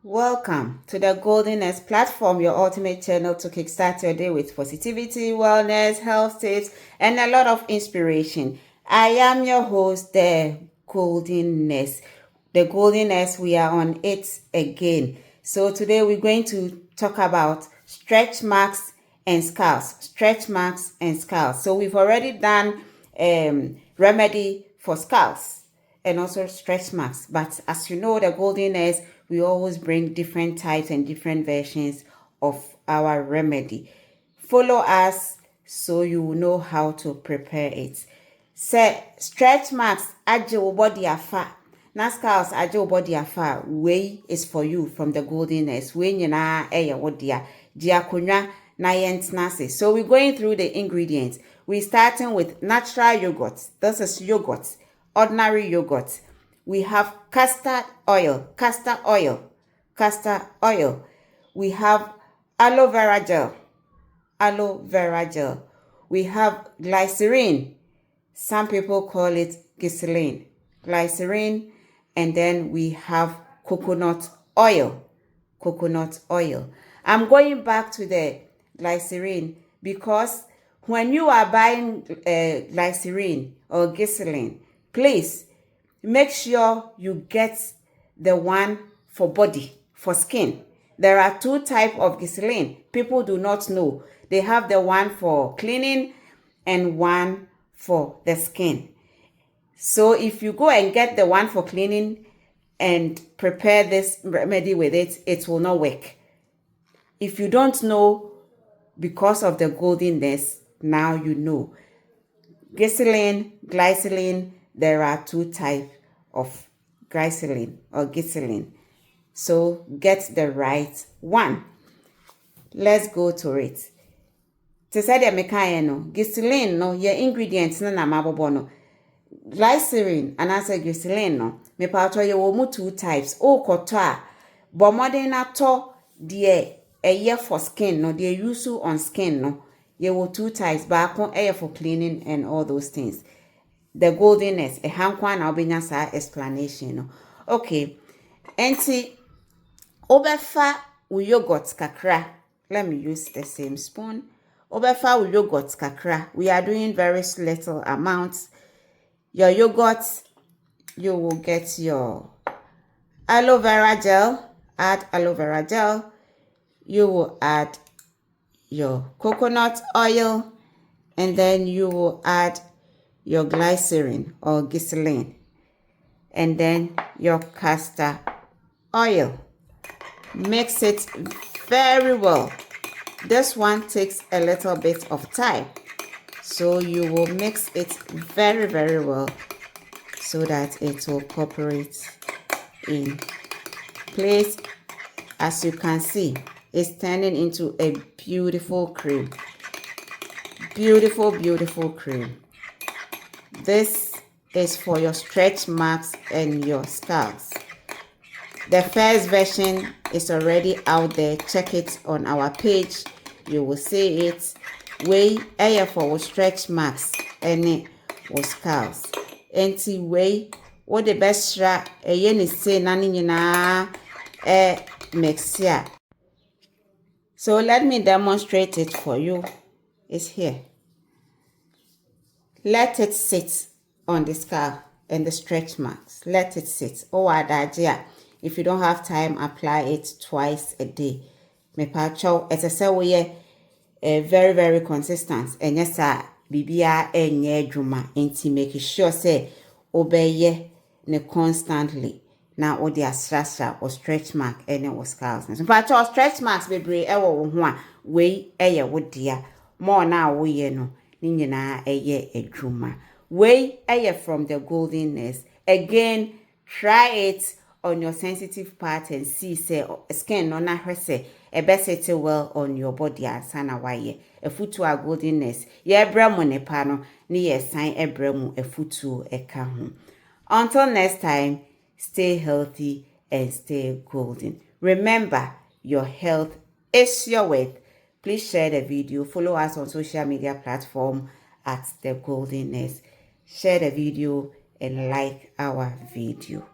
Welcome to the Golden platform, your ultimate channel to kickstart your day with positivity, wellness, health tips, and a lot of inspiration. I am your host, the Golden. The Golden, we are on it again. So today we're going to talk about stretch marks and scars. Stretch marks and scars. So we've already done remedy for scars and also stretch marks. But as you know, the Golden we always bring different types and different versions of our remedy. Follow us so you will know how to prepare it. Say stretch marks aje wo body afa. Na scars aje wo body afa. Way is for you from the Golden. Way nyina eye wo dia. Dia konwa na yentnase. So we're going through the ingredients. We're starting with natural yogurt. This is yogurt. Ordinary yogurt. We have castor oil. We have aloe vera gel. We have glycerin. Some people call it glycerin. And then we have coconut oil. I'm going back to the glycerin because when you are buying glycerin or glycerin, please make sure you get the one for body, for skin. There are two types of glycerin. People do not know. They have the one for cleaning and one for the skin. So if you go and get the one for cleaning and prepare this remedy with it, it will not work. If you don't know because of the Goldenness, now you know. Glycerin, there are two types of glycerin or glycerin. So get the right one. Let's go to it. To say the mekaye no, glycerin no, your ingredients na mabobo no. Glycerin and as a glycerin no, me pato ye wo mu two types. O koto a, bo modern na to de eye for skin no, de use on skin no. Ye wo two types, baako eye for cleaning and all those things. The Goldenness, a hankwa na obenya sa explanation no. Okay. Enti obefa u yogurt kakra. Let me use the same spoon. Obefa u yogurt kakra. We are doing very little amounts. Your yogurt, you will get your aloe vera gel. Add aloe vera gel. You will add your coconut oil, and then you will add your glycerin or glycerin, and then your castor oil. Mix it very well. This one takes a little bit of time, so you will mix it very, very well so that it will cooperate in place. As you can see, it's turning into a beautiful cream. Beautiful cream. This is for your stretch marks and your scars. The first version is already out there. Check it on our page. You will see it. Way air for stretch marks and scars. Enti way what the best stra yeni say nani nyina mix here. So let me demonstrate it for you. It's here. Let it sit on the scar and the stretch marks. Let it sit. Oh, adajia. If you don't have time, apply it twice a day. Me pacho, as I say, we are very, very consistent. And yes, sir, bibia enye juma. Enti make sure say obey ne constantly. Now, all the stress or stretch mark any or scars. So, pacho stretch marks be brave. Ewo one way eye would dear. More now we no. Ninyina eye edruma. Way eye from the Goldenness. Again, try it on your sensitive part and see say skin no na hwese e be settle well on your body asana waye. Efutu a Goldenness. Ye bremu ne pa no ni ye sign ebremu efutu eka ho. Until next time, stay healthy and stay golden. Remember, your health is your wealth. Please share the video. Follow us on social media platform at The Goldenness. Share the video and like our video.